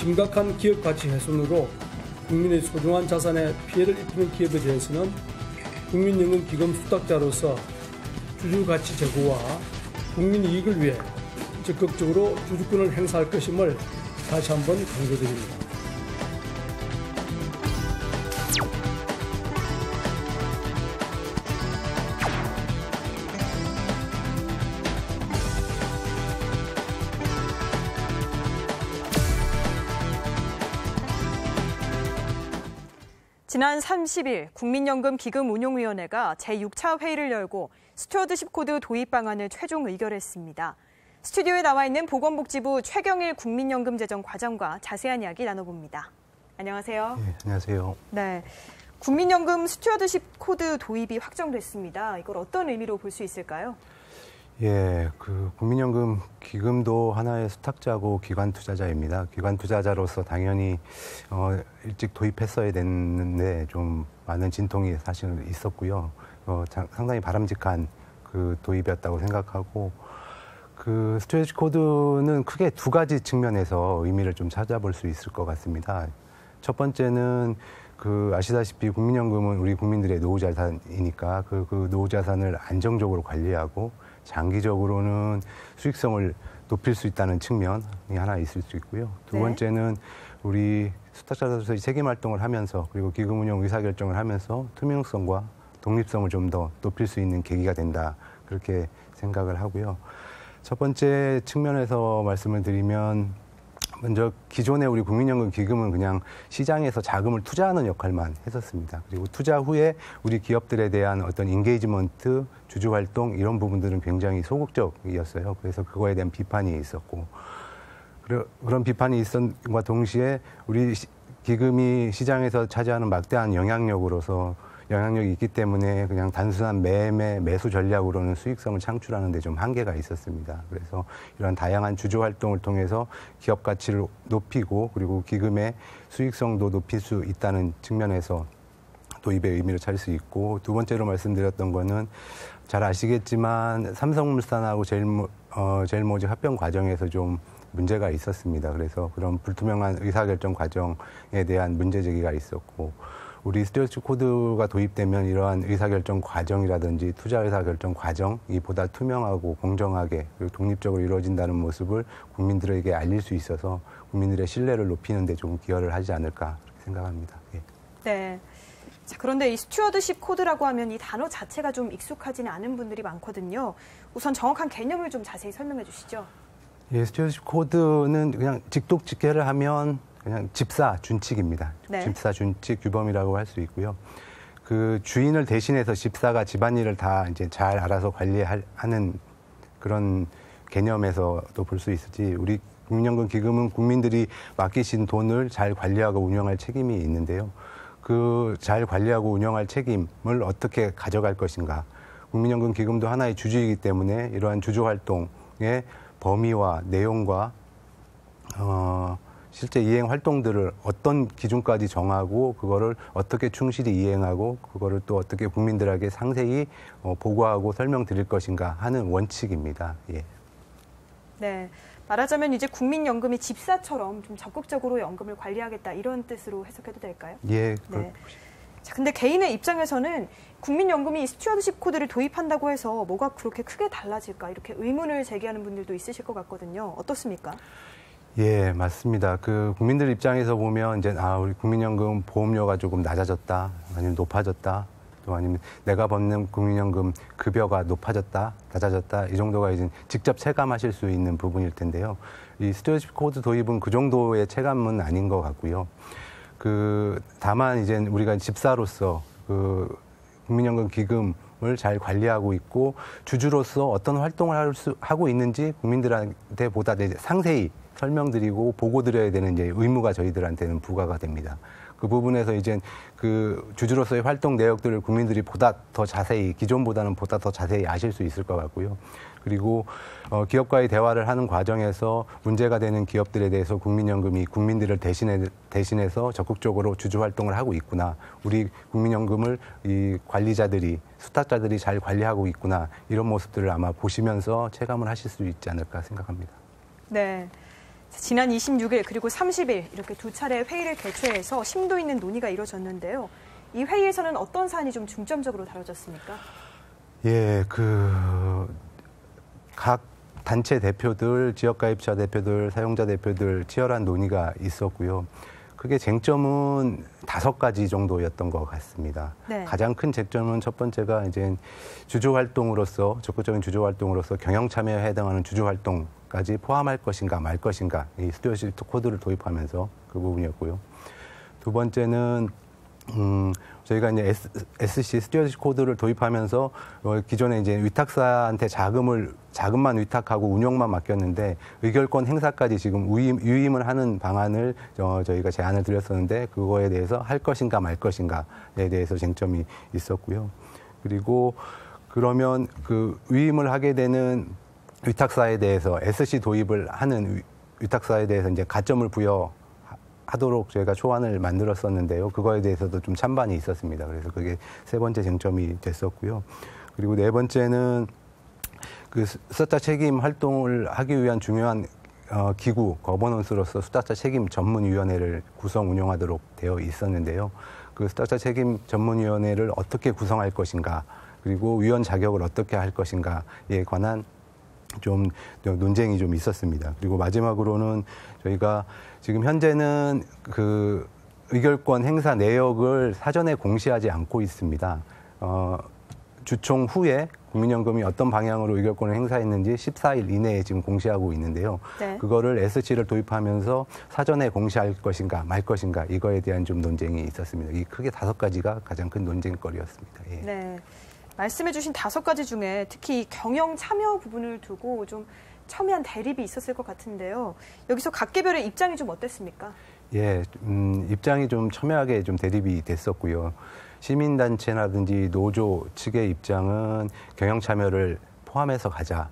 심각한 기업 가치 훼손으로 국민의 소중한 자산에 피해를 입히는 기업에 대해서는 국민연금기금 수탁자로서 주주 가치 제고와 국민 이익을 위해 적극적으로 주주권을 행사할 것임을 다시 한번 강조드립니다. 지난 30일 국민연금기금운용위원회가 제6차 회의를 열고 스튜어드십 코드 도입 방안을 최종 의결했습니다. 스튜디오에 나와 있는 보건복지부 최경일 국민연금재정과장과 자세한 이야기 나눠봅니다. 안녕하세요. 네, 안녕하세요. 네, 국민연금 스튜어드십 코드 도입이 확정됐습니다. 이걸 어떤 의미로 볼 수 있을까요? 예, 국민연금 기금도 하나의 수탁자고 기관 투자자입니다. 기관 투자자로서 당연히 일찍 도입했어야 됐는데 좀 많은 진통이 사실은 있었고요. 상당히 바람직한 도입이었다고 생각하고 스튜어드십 코드는 크게 두 가지 측면에서 의미를 좀 찾아볼 수 있을 것 같습니다. 첫 번째는 아시다시피 국민연금은 우리 국민들의 노후 자산이니까 그 노후 자산을 안정적으로 관리하고 장기적으로는 수익성을 높일 수 있다는 측면이 하나 있을 수 있고요. 두 번째는 우리 수탁자로서의 책임 활동을 하면서 그리고 기금 운용 의사결정을 하면서 투명성과 독립성을 좀 더 높일 수 있는 계기가 된다. 그렇게 생각을 하고요. 첫 번째 측면에서 말씀을 드리면 먼저 기존의 우리 국민연금 기금은 그냥 시장에서 자금을 투자하는 역할만 했었습니다. 그리고 투자 후에 우리 기업들에 대한 어떤 인게이지먼트, 주주 활동 이런 부분들은 굉장히 소극적이었어요. 그래서 그거에 대한 비판이 있었고 그런 비판이 있었과 동시에 우리 기금이 시장에서 차지하는 막대한 영향력이 있기 때문에 그냥 단순한 매수 전략으로는 수익성을 창출하는 데 좀 한계가 있었습니다. 그래서 이런 다양한 주주 활동을 통해서 기업 가치를 높이고 그리고 기금의 수익성도 높일 수 있다는 측면에서 도입의 의미를 찾을 수 있고 두 번째로 말씀드렸던 거는 잘 아시겠지만 삼성물산하고 제일모직 합병 과정에서 좀 문제가 있었습니다. 그래서 그런 불투명한 의사결정 과정에 대한 문제 제기가 있었고 우리 스튜어드십 코드가 도입되면 이러한 의사결정 과정이라든지 투자 의사결정 과정이 보다 투명하고 공정하게 그리고 독립적으로 이루어진다는 모습을 국민들에게 알릴 수 있어서 국민들의 신뢰를 높이는 데 좀 기여를 하지 않을까 그렇게 생각합니다. 예. 네. 자, 그런데 이 스튜어드십 코드라고 하면 이 단어 자체가 좀 익숙하지는 않은 분들이 많거든요. 우선 정확한 개념을 좀 자세히 설명해 주시죠. 예, 스튜어드십 코드는 그냥 직독직해를 하면 그냥 집사 준칙입니다. 네. 집사 준칙 규범이라고 할 수 있고요. 주인을 대신해서 집사가 집안일을 다 이제 잘 알아서 관리하는 그런 개념에서도 볼 수 있을지 우리 국민연금 기금은 국민들이 맡기신 돈을 잘 관리하고 운영할 책임이 있는데요. 잘 관리하고 운영할 책임을 어떻게 가져갈 것인가. 국민연금 기금도 하나의 주주이기 때문에 이러한 주주 활동의 범위와 내용과 실제 이행 활동들을 어떤 기준까지 정하고 그거를 어떻게 충실히 이행하고 그거를 또 어떻게 국민들에게 상세히 보고하고 설명드릴 것인가 하는 원칙입니다. 예. 네, 말하자면 이제 국민연금이 집사처럼 좀 적극적으로 연금을 관리하겠다 이런 뜻으로 해석해도 될까요? 예. 네. 자, 근데 개인의 입장에서는 국민연금이 스튜어드십 코드를 도입한다고 해서 뭐가 그렇게 크게 달라질까 이렇게 의문을 제기하는 분들도 있으실 것 같거든요. 어떻습니까? 예, 맞습니다. 국민들 입장에서 보면 이제 우리 국민연금 보험료가 조금 낮아졌다, 아니면 높아졌다, 또 아니면 내가 받는 국민연금 급여가 높아졌다, 낮아졌다 이 정도가 이제 직접 체감하실 수 있는 부분일 텐데요. 이 스튜어드십 코드 도입은 그 정도의 체감은 아닌 것 같고요. 다만 이제 우리가 집사로서 국민연금 기금을 잘 관리하고 있고 주주로서 어떤 활동을 하고 있는지 국민들한테 보다 상세히 설명드리고 보고드려야 되는 이제 의무가 저희들한테는 부과가 됩니다. 그 부분에서 이제 주주로서의 활동 내역들을 국민들이 보다 더 자세히, 기존보다는 보다 더 자세히 아실 수 있을 것 같고요. 그리고 기업과의 대화를 하는 과정에서 문제가 되는 기업들에 대해서 국민연금이 국민들을 대신해서 적극적으로 주주 활동을 하고 있구나. 우리 국민연금을 이 관리자들이, 수탁자들이 잘 관리하고 있구나. 이런 모습들을 아마 보시면서 체감을 하실 수 있지 않을까 생각합니다. 네. 지난 26일 그리고 30일 이렇게 두 차례 회의를 개최해서 심도 있는 논의가 이뤄졌는데요. 이 회의에서는 어떤 사안이 좀 중점적으로 다뤄졌습니까? 예, 각 단체 대표들, 지역가입자 대표들, 사용자 대표들 치열한 논의가 있었고요. 크게 쟁점은 5가지 정도였던 것 같습니다. 네. 가장 큰 쟁점은 첫 번째가 이제 주주활동으로서, 적극적인 주주활동으로서 경영 참여에 해당하는 주주활동까지 포함할 것인가 말 것인가, 이 스튜어드십 코드를 도입하면서 그 부분이었고요. 두 번째는 저희가 이제 SC 스튜어드십 코드를 도입하면서 기존에 이제 위탁사한테 자금만 위탁하고 운영만 맡겼는데 의결권 행사까지 지금 유임을 하는 방안을 저희가 제안을 드렸었는데 그거에 대해서 할 것인가 말 것인가에 대해서 쟁점이 있었고요. 그리고 그러면 그 위임을 하게 되는 위탁사에 대해서 SC 도입을 하는 위탁사에 대해서 이제 가점을 하도록 저희가 초안을 만들었었는데요. 그거에 대해서도 좀 찬반이 있었습니다. 그래서 그게 세 번째 쟁점이 됐었고요. 그리고 네 번째는 그 수탁자 책임 활동을 하기 위한 중요한 기구, 거버넌스로서 수탁자 책임 전문위원회를 구성 운영하도록 되어 있었는데요. 그 수탁자 책임 전문위원회를 어떻게 구성할 것인가, 그리고 위원 자격을 어떻게 할 것인가에 관한 좀 논쟁이 좀 있었습니다. 그리고 마지막으로는 저희가 지금 현재는 그 의결권 행사 내역을 사전에 공시하지 않고 있습니다. 주총 후에 국민연금이 어떤 방향으로 의결권을 행사했는지 14일 이내에 지금 공시하고 있는데요. 네. 그거를 SC를 도입하면서 사전에 공시할 것인가 말 것인가 이거에 대한 좀 논쟁이 있었습니다. 이 크게 5가지가 가장 큰 논쟁거리였습니다. 예. 네. 말씀해주신 5가지 중에 특히 경영 참여 부분을 두고 좀 첨예한 대립이 있었을 것 같은데요. 여기서 각 개별의 입장이 좀 어땠습니까? 예, 입장이 좀 첨예하게 좀 대립이 됐었고요. 시민단체라든지 노조 측의 입장은 경영 참여를 포함해서 가자.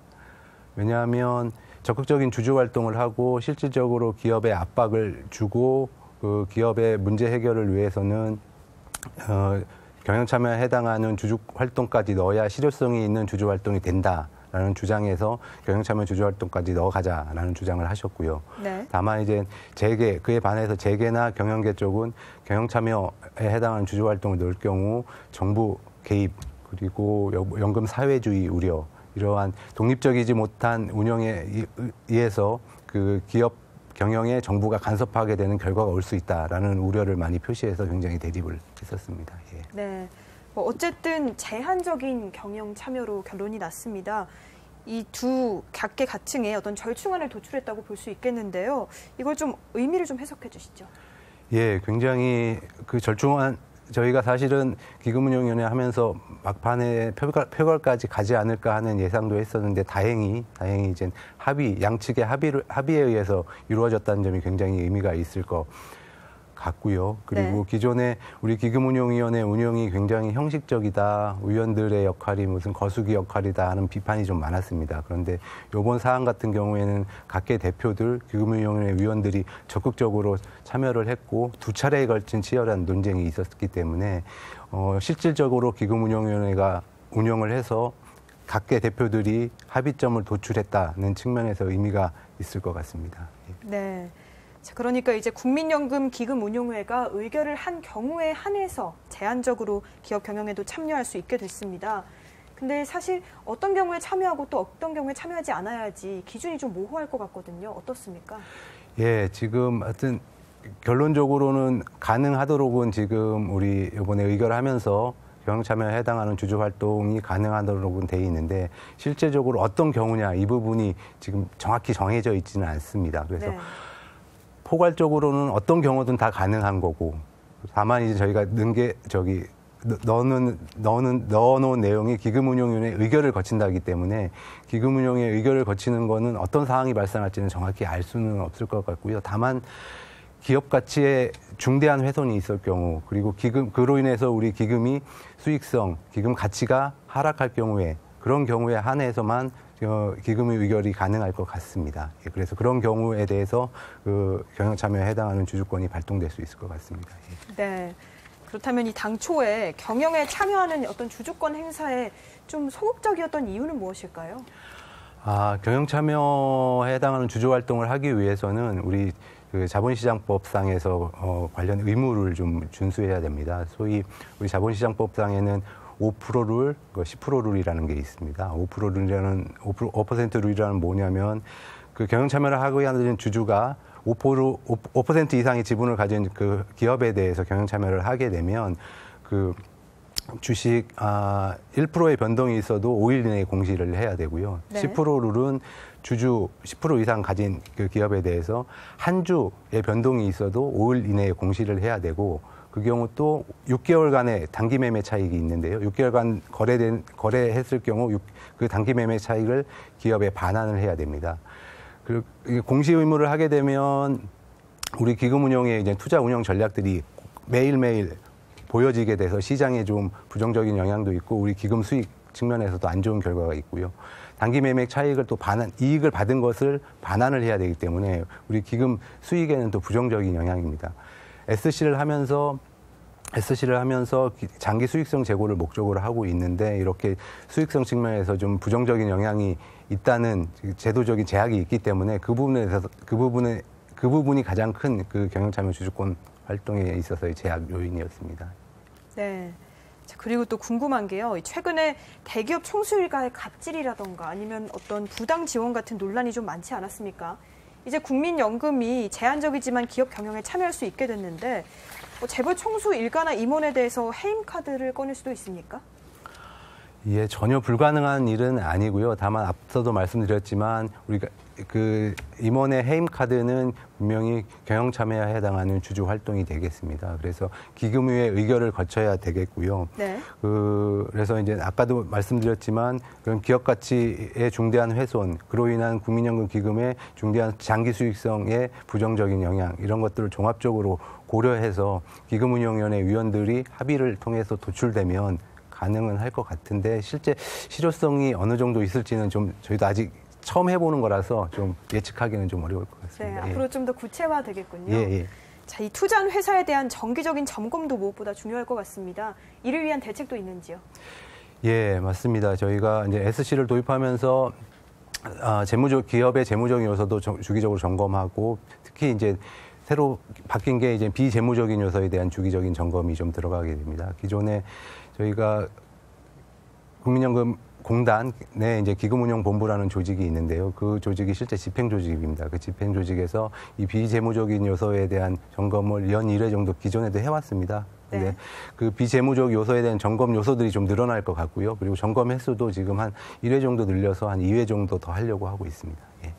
왜냐하면 적극적인 주주 활동을 하고 실질적으로 기업에 압박을 주고 그 기업의 문제 해결을 위해서는 경영 참여에 해당하는 주주 활동까지 넣어야 실효성이 있는 주주 활동이 된다라는 주장에서 경영 참여 주주 활동까지 넣어가자라는 주장을 하셨고요. 네. 다만 이제 재계, 그에 반해서 재계나 경영계 쪽은 경영 참여에 해당하는 주주 활동을 넣을 경우 정부 개입 그리고 연금 사회주의 우려 이러한 독립적이지 못한 운영에 의해서 그 기업 경영에 정부가 간섭하게 되는 결과가 올 수 있다라는 우려를 많이 표시해서 굉장히 대립을 했었습니다. 예. 네, 어쨌든 제한적인 경영 참여로 결론이 났습니다. 이 두 각계 가층에 어떤 절충안을 도출했다고 볼 수 있겠는데요. 이걸 좀 의미를 좀 해석해 주시죠. 예, 굉장히 그 절충안 저희가 사실은 기금운용위원회 하면서 막판에 표결까지 가지 않을까 하는 예상도 했었는데 다행히 이제 양측의 합의에 의해서 이루어졌다는 점이 굉장히 의미가 있을 것 같고요. 그리고 네. 기존에 우리 기금운용위원회 운영이 굉장히 형식적이다, 위원들의 역할이 무슨 거수기 역할이다 하는 비판이 좀 많았습니다. 그런데 이번 사안 같은 경우에는 각계 대표들, 기금운용위원회 위원들이 적극적으로 참여를 했고 2차례에 걸친 치열한 논쟁이 있었기 때문에 실질적으로 기금운용위원회가 운영을 해서 각계 대표들이 합의점을 도출했다는 측면에서 의미가 있을 것 같습니다. 네. 자, 그러니까 이제 국민연금 기금운용회가 의결을 한 경우에 한해서 제한적으로 기업 경영에도 참여할 수 있게 됐습니다. 근데 사실 어떤 경우에 참여하고 또 어떤 경우에 참여하지 않아야지 기준이 좀 모호할 것 같거든요. 어떻습니까? 예, 지금 하여튼 결론적으로는 가능하도록은 지금 우리 이번에 의결하면서 경영 참여에 해당하는 주주 활동이 가능하도록은 돼 있는데 실제적으로 어떤 경우냐 이 부분이 지금 정확히 정해져 있지는 않습니다. 그래서 네. 포괄적으로는 어떤 경우든 다 가능한 거고 다만 이제 저희가 넣어놓은 내용이 기금운용위원회 의결을 거친다기 때문에 기금운용의 의결을 거치는 거는 어떤 상황이 발생할지는 정확히 알 수는 없을 것 같고요. 다만 기업 가치에 중대한 훼손이 있을 경우 그리고 그로 인해서 우리 기금이 수익성, 기금 가치가 하락할 경우에 그런 경우에 한해서만 기금의 의결이 가능할 것 같습니다. 그래서 그런 경우에 대해서 그 경영 참여에 해당하는 주주권이 발동될 수 있을 것 같습니다. 네. 그렇다면 이 당초에 경영에 참여하는 어떤 주주권 행사에 좀 소극적이었던 이유는 무엇일까요? 경영 참여에 해당하는 주주 활동을 하기 위해서는 우리 그 자본시장법상에서 관련 의무를 좀 준수해야 됩니다. 소위 우리 자본시장법상에는 5% 룰, 10% 룰이라는 게 있습니다. 5% 룰이라는 5% 룰이라는 뭐냐면 그 경영 참여를 하고 있는 주주가 5% 이상의 지분을 가진 그 기업에 대해서 경영 참여를 하게 되면 그 주식 1%의 변동이 있어도 5일 이내에 공시를 해야 되고요. 네. 10% 룰은 주주 10% 이상 가진 그 기업에 대해서 한 주의 변동이 있어도 5일 이내에 공시를 해야 되고 그 경우 또 6개월간의 단기 매매 차익이 있는데요. 6개월간 거래했을 경우 그 단기 매매 차익을 기업에 반환을 해야 됩니다. 그리고 공시 의무를 하게 되면 우리 기금 운용의 이제 투자 운영 전략들이 매일매일 보여지게 돼서 시장에 좀 부정적인 영향도 있고 우리 기금 수익 측면에서도 안 좋은 결과가 있고요. 단기 매매 차익을 또 이익을 받은 것을 반환을 해야 되기 때문에 우리 기금 수익에는 또 부정적인 영향입니다. SC를 하면서 장기 수익성 제고를 목적으로 하고 있는데 이렇게 수익성 측면에서 좀 부정적인 영향이 있다는 제도적인 제약이 있기 때문에 그 부분이 가장 큰 그 경영참여 주주권 활동에 있어서의 제약 요인이었습니다. 네. 자, 그리고 또 궁금한 게요. 최근에 대기업 총수 일가의 갑질이라던가 아니면 어떤 부당 지원 같은 논란이 좀 많지 않았습니까? 이제 국민연금이 제한적이지만 기업 경영에 참여할 수 있게 됐는데 재벌 총수 일가나 임원에 대해서 해임 카드를 꺼낼 수도 있습니까? 예, 전혀 불가능한 일은 아니고요. 다만 앞서도 말씀드렸지만 우리가 그 임원의 해임 카드는 분명히 경영 참여에 해당하는 주주 활동이 되겠습니다. 그래서 기금위의 의결을 거쳐야 되겠고요. 네. 그래서 이제 아까도 말씀드렸지만 그런 기업 가치의 중대한 훼손, 그로 인한 국민연금 기금의 중대한 장기 수익성의 부정적인 영향 이런 것들을 종합적으로 고려해서 기금운용위원회 위원들이 합의를 통해서 도출되면 가능은 할 것 같은데 실제 실효성이 어느 정도 있을지는 좀 저희도 아직 처음 해보는 거라서 좀 예측하기는 좀 어려울 것 같습니다. 네, 앞으로 좀 더 구체화 되겠군요. 예. 자, 이 투자한 회사에 대한 정기적인 점검도 무엇보다 중요할 것 같습니다. 이를 위한 대책도 있는지요? 예, 맞습니다. 저희가 이제 SC를 도입하면서 기업의 재무적인 요소도 주기적으로 점검하고 특히 이제 새로 바뀐 게 이제 비재무적인 요소에 대한 주기적인 점검이 좀 들어가게 됩니다. 기존에 저희가 국민연금공단에 이제 기금운용본부라는 조직이 있는데요. 그 조직이 실제 집행조직입니다. 그 집행조직에서 이 비재무적인 요소에 대한 점검을 연 1회 정도 기존에도 해왔습니다. 근데 네. 그 비재무적 요소에 대한 점검 요소들이 좀 늘어날 것 같고요. 그리고 점검 횟수도 지금 한 1회 정도 늘려서 한 2회 정도 더 하려고 하고 있습니다. 예.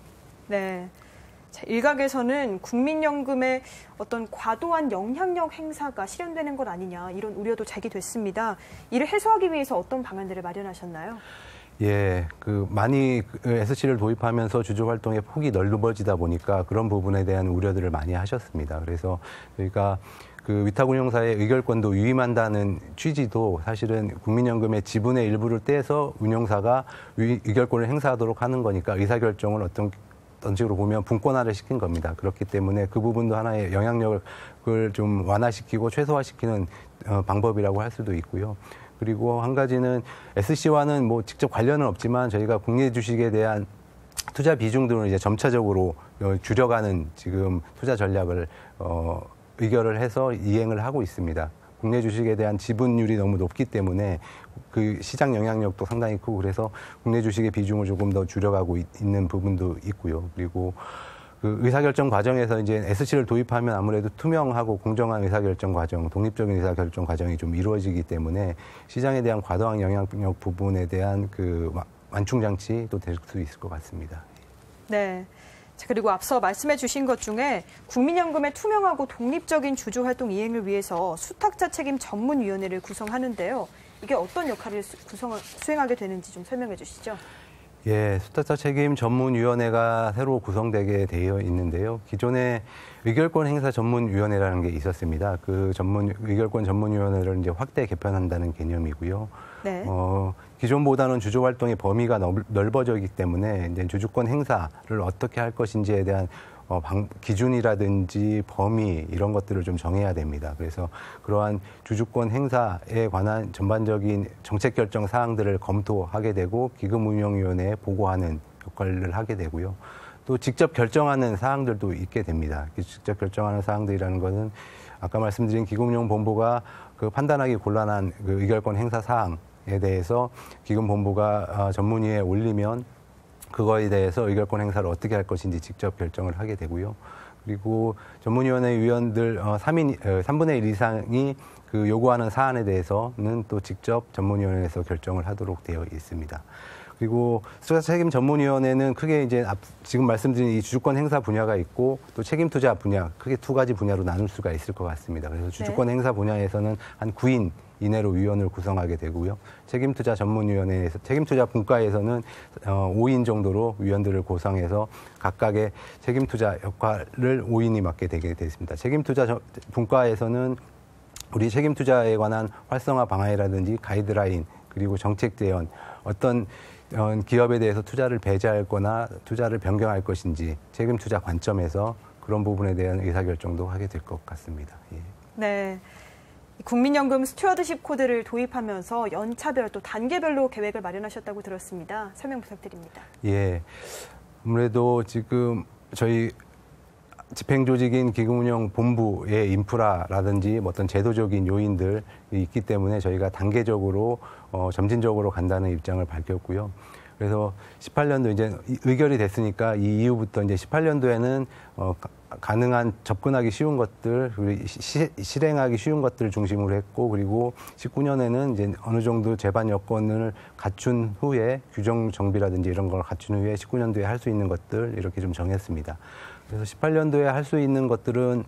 네. 자, 일각에서는 국민연금의 어떤 과도한 영향력 행사가 실현되는 것 아니냐 이런 우려도 제기됐습니다. 이를 해소하기 위해서 어떤 방안들을 마련하셨나요? 예, 많이 SC를 도입하면서 주주 활동의 폭이 넓어지다 보니까 그런 부분에 대한 우려들을 많이 하셨습니다. 그래서 저희가 위탁운용사의 의결권도 위임한다는 취지도 사실은 국민연금의 지분의 일부를 떼서 운용사가 의결권을 행사하도록 하는 거니까 의사결정을 어떤 식으로 보면 분권화를 시킨 겁니다. 그렇기 때문에 그 부분도 하나의 영향력을 좀 완화시키고 최소화시키는 방법이라고 할 수도 있고요. 그리고 한 가지는 SC와는 뭐 직접 관련은 없지만 저희가 국내 주식에 대한 투자 비중 등을 이제 점차적으로 줄여가는 지금 투자 전략을 의결을 해서 이행을 하고 있습니다. 국내 주식에 대한 지분율이 너무 높기 때문에 그 시장 영향력도 상당히 크고 그래서 국내 주식의 비중을 조금 더 줄여가고 있는 부분도 있고요. 그리고 그 의사결정 과정에서 이제 SC를 도입하면 아무래도 투명하고 공정한 의사결정 과정, 독립적인 의사결정 과정이 좀 이루어지기 때문에 시장에 대한 과도한 영향력 부분에 대한 그 완충 장치도 될 수 있을 것 같습니다. 네. 자, 그리고 앞서 말씀해 주신 것 중에 국민연금의 투명하고 독립적인 주주 활동 이행을 위해서 수탁자 책임 전문위원회를 구성하는데요. 이게 어떤 역할을 수행하게 되는지 좀 설명해 주시죠. 예, 수탁자 책임 전문위원회가 새로 구성되게 되어 있는데요. 기존에 의결권 행사 전문위원회라는 게 있었습니다. 그 의결권 전문위원회를 이제 확대 개편한다는 개념이고요. 네. 기존보다는 주주 활동의 범위가 넓어지기 때문에 이제 주주권 행사를 어떻게 할 것인지에 대한 기준이라든지 범위 이런 것들을 좀 정해야 됩니다. 그래서 그러한 주주권 행사에 관한 전반적인 정책 결정 사항들을 검토하게 되고 기금운용위원회에 보고하는 역할을 하게 되고요. 또 직접 결정하는 사항들도 있게 됩니다. 직접 결정하는 사항들이라는 것은 아까 말씀드린 기금운용본부가 그 판단하기 곤란한 그 의결권 행사 사항에 대해서 기금본부가 전문위에 올리면 그거에 대해서 의결권 행사를 어떻게 할 것인지 직접 결정을 하게 되고요. 그리고 전문위원회 위원들 3분의 1 이상이 그 요구하는 사안에 대해서는 또 직접 전문위원회에서 결정을 하도록 되어 있습니다. 그리고 투자자 책임 전문위원회는 크게 이제 지금 말씀드린 이 주주권 행사 분야가 있고 또 책임 투자 분야, 크게 두 가지 분야로 나눌 수가 있을 것 같습니다. 그래서 주주권 행사 분야에서는 한 9인 이내로 위원을 구성하게 되고요. 책임 투자 전문위원회에서, 책임 투자 분과에서는 5인 정도로 위원들을 구성해서 각각의 책임 투자 역할을 5인이 맡게 되게 되습니다. 책임 투자 분과에서는 우리 책임 투자에 관한 활성화 방안이라든지 가이드라인, 그리고 정책 제언, 어떤 기업에 대해서 투자를 배제할 거나 투자를 변경할 것인지 책임 투자 관점에서 그런 부분에 대한 의사결정도 하게 될 것 같습니다. 예. 네. 국민연금 스튜어드십 코드를 도입하면서 연차별 또 단계별로 계획을 마련하셨다고 들었습니다. 설명 부탁드립니다. 예. 아무래도 지금 저희 집행조직인 기금운용본부의 인프라라든지 어떤 제도적인 요인들이 있기 때문에 저희가 단계적으로 점진적으로 간다는 입장을 밝혔고요. 그래서 18년도 이제 의결이 됐으니까 이 이후부터 이제 18년도에는 가능한 접근하기 쉬운 것들, 그리고 실행하기 쉬운 것들을 중심으로 했고, 그리고 19년에는 이제 어느 정도 제반 여건을 갖춘 후에 규정 정비라든지 이런 걸 갖춘 후에 19년도에 할 수 있는 것들 이렇게 좀 정했습니다. 그래서 18년도에 할 수 있는 것들은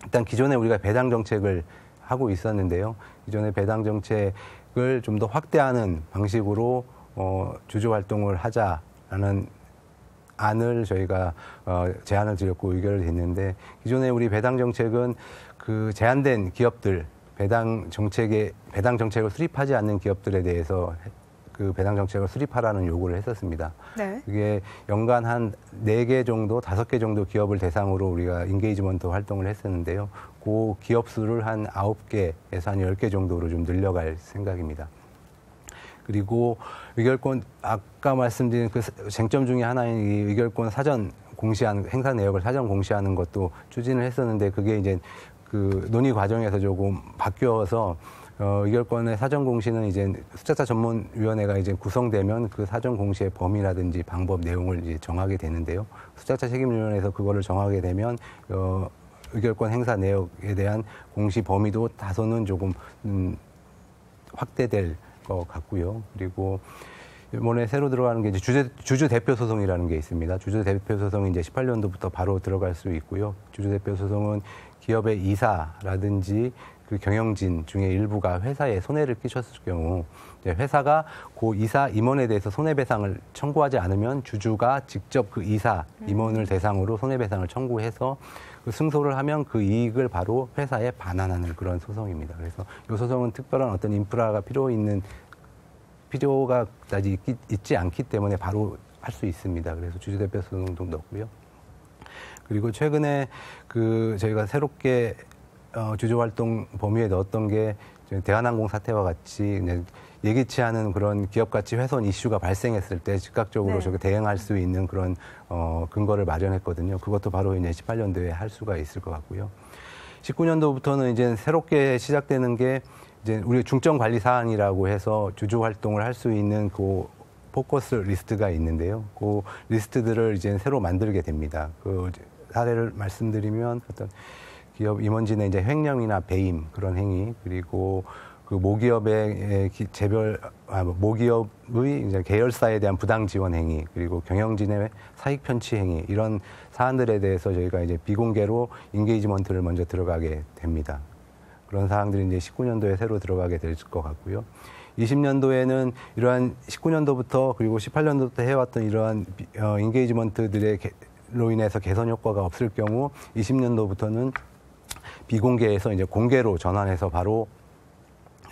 일단 기존에 우리가 배당 정책을 하고 있었는데요. 기존의 배당 정책을 좀 더 확대하는 방식으로 주주 활동을 하자라는 안을 저희가 제안을 드렸고 의결을 했는데, 기존에 우리 배당 정책은 그 제한된 기업들, 배당 정책을 수립하지 않는 기업들에 대해서 그 배당 정책을 수립하라는 요구를 했었습니다. 네. 그게 연간 한 4개 정도, 5개 정도 기업을 대상으로 우리가 인게이지먼트 활동을 했었는데요. 그 기업 수를 한 9개에서 한 10개 정도로 좀 늘려갈 생각입니다. 그리고 의결권, 아까 말씀드린 그 쟁점 중에 하나인 이 의결권 사전 공시하는, 행사 내역을 사전 공시하는 것도 추진을 했었는데, 그게 이제 그 논의 과정에서 조금 바뀌어서 의결권의 사전 공시는 이제 투자자 전문위원회가 이제 구성되면 그 사전 공시의 범위라든지 방법 내용을 이제 정하게 되는데요. 투자자 책임위원회에서 그거를 정하게 되면 의결권 행사 내역에 대한 공시 범위도 다소는 조금 확대될 것 같고요. 그리고 이번에 새로 들어가는 게 이제 주주 대표 소송이라는 게 있습니다. 주주 대표 소송이 이제 18년도부터 바로 들어갈 수 있고요. 주주 대표 소송은 기업의 이사라든지 그 경영진 중에 일부가 회사에 손해를 끼쳤을 경우 회사가 그 이사 임원에 대해서 손해배상을 청구하지 않으면 주주가 직접 그 이사 임원을 대상으로 손해배상을 청구해서 그 승소를 하면 그 이익을 바로 회사에 반환하는 그런 소송입니다. 그래서 이 소송은 특별한 어떤 인프라가 필요가 있지 않기 때문에 바로 할 수 있습니다. 그래서 주주대표 소송도 넣고요. 그리고 최근에 그 저희가 새롭게 주주 활동 범위에 넣었던 게 대한항공 사태와 같이 예기치 않은 그런 기업 가치 훼손 이슈가 발생했을 때 즉각적으로 저게 대응할 수 있는 그런 근거를 마련했거든요. 그것도 바로 이제 18년도에 할 수가 있을 것 같고요. 19년도부터는 이제 새롭게 시작되는 게 이제 우리 중점 관리 사항이라고 해서 주주 활동을 할 수 있는 그 포커스 리스트가 있는데요. 그 리스트들을 이제 새로 만들게 됩니다. 그 사례를 말씀드리면 어떤 기업 임원진의 이제 횡령이나 배임 그런 행위, 그리고 그 모기업의 모기업의 이제 계열사에 대한 부당 지원 행위, 그리고 경영진의 사익 편취 행위, 이런 사안들에 대해서 저희가 이제 비공개로 인게이지먼트를 먼저 들어가게 됩니다. 그런 사항들이 이제 19년도에 새로 들어가게 될 것 같고요. 20년도에는 이러한 19년도부터 그리고 18년도부터 해왔던 이러한 인게이지먼트들로 인해서 개선 효과가 없을 경우 20년도부터는 비공개에서 이제 공개로 전환해서 바로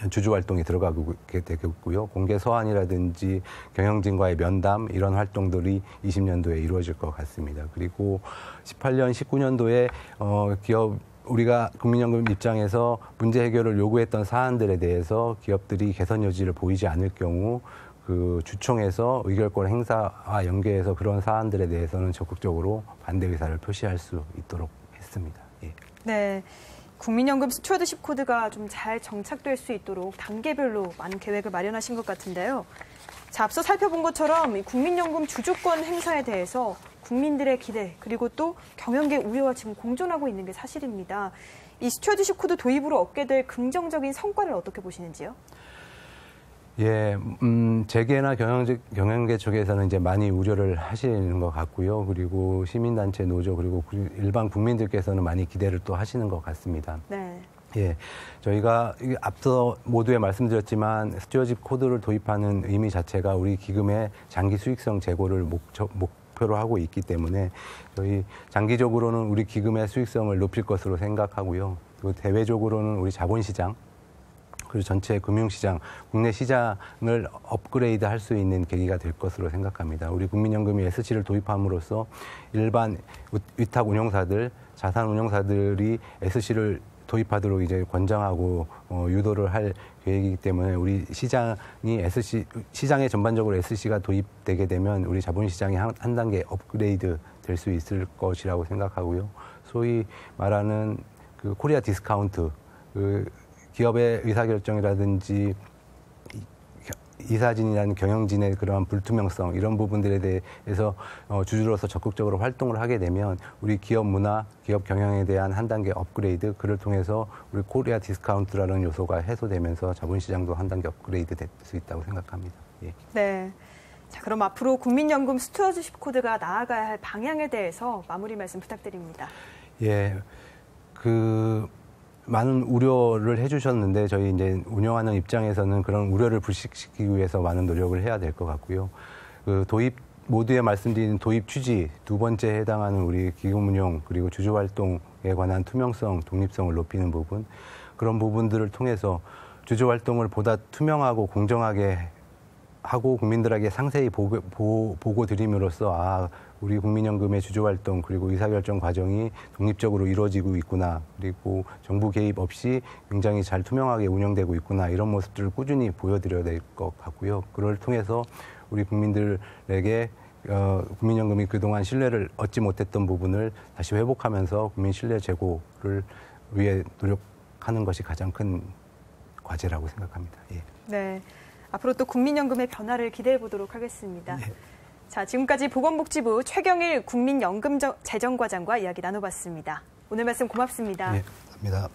주주 활동이 들어가게 되겠고요. 공개 서한이라든지 경영진과의 면담 이런 활동들이 20년도에 이루어질 것 같습니다. 그리고 18년, 19년도에 우리가 국민연금 입장에서 문제 해결을 요구했던 사안들에 대해서 기업들이 개선 여지를 보이지 않을 경우 그 주총에서 의결권 행사와 연계해서 그런 사안들에 대해서는 적극적으로 반대 의사를 표시할 수 있도록 했습니다. 예. 네. 국민연금 스튜어드십 코드가 좀 잘 정착될 수 있도록 단계별로 많은 계획을 마련하신 것 같은데요. 자, 앞서 살펴본 것처럼 이 국민연금 주주권 행사에 대해서 국민들의 기대 그리고 또 경영계 우려와 지금 공존하고 있는 게 사실입니다. 이 스튜어드십 코드 도입으로 얻게 될 긍정적인 성과를 어떻게 보시는지요? 예, 재계나 경영계 쪽에서는 이제 많이 우려를 하시는 것 같고요. 그리고 시민단체, 노조, 그리고 일반 국민들께서는 많이 기대를 또 하시는 것 같습니다. 네. 예, 저희가 앞서 모두에 말씀드렸지만 스튜어드십 코드를 도입하는 의미 자체가 우리 기금의 장기 수익성 제고를 목표로 하고 있기 때문에 저희 장기적으로는 우리 기금의 수익성을 높일 것으로 생각하고요. 그리고 대외적으로는 우리 자본시장, 그리고 전체 금융시장, 국내 시장을 업그레이드 할 수 있는 계기가 될 것으로 생각합니다. 우리 국민연금이 SC를 도입함으로써 일반 위탁 운용사들, 자산 운용사들이 SC를 도입하도록 이제 권장하고 유도를 할 계획이기 때문에 우리 시장에 전반적으로 SC가 도입되게 되면 우리 자본시장이 한 단계 업그레이드 될 수 있을 것이라고 생각하고요. 소위 말하는 그 코리아 디스카운트, 기업의 의사결정이라든지 이사진이라는 경영진의 그러한 불투명성 이런 부분들에 대해서 주주로서 적극적으로 활동을 하게 되면 우리 기업 문화, 기업 경영에 대한 한 단계 업그레이드 그를 통해서 우리 코리아 디스카운트라는 요소가 해소되면서 자본시장도 한 단계 업그레이드 될 수 있다고 생각합니다. 예. 네. 자, 그럼 앞으로 국민연금 스튜어드십 코드가 나아가야 할 방향에 대해서 마무리 말씀 부탁드립니다. 예. 많은 우려를 해주셨는데 저희 이제 운영하는 입장에서는 그런 우려를 불식시키기 위해서 많은 노력을 해야 될 것 같고요. 모두에 말씀드린 도입 취지 두 번째에 해당하는 우리 기금 운용 그리고 주주 활동에 관한 투명성, 독립성을 높이는 부분 그런 부분들을 통해서 주주 활동을 보다 투명하고 공정하게 하고 국민들에게 상세히 보고 드림으로써 우리 국민연금의 주주활동 그리고 의사결정 과정이 독립적으로 이루어지고 있구나. 그리고 정부 개입 없이 굉장히 잘 투명하게 운영되고 있구나. 이런 모습들을 꾸준히 보여드려야 될 것 같고요. 그걸 통해서 우리 국민들에게 국민연금이 그동안 신뢰를 얻지 못했던 부분을 다시 회복하면서 국민 신뢰 제고를 위해 노력하는 것이 가장 큰 과제라고 생각합니다. 예. 네. 앞으로 또 국민연금의 변화를 기대해 보도록 하겠습니다. 네. 자, 지금까지 보건복지부 최경일 국민연금재정과장과 이야기 나눠봤습니다. 오늘 말씀 고맙습니다. 네, 감사합니다.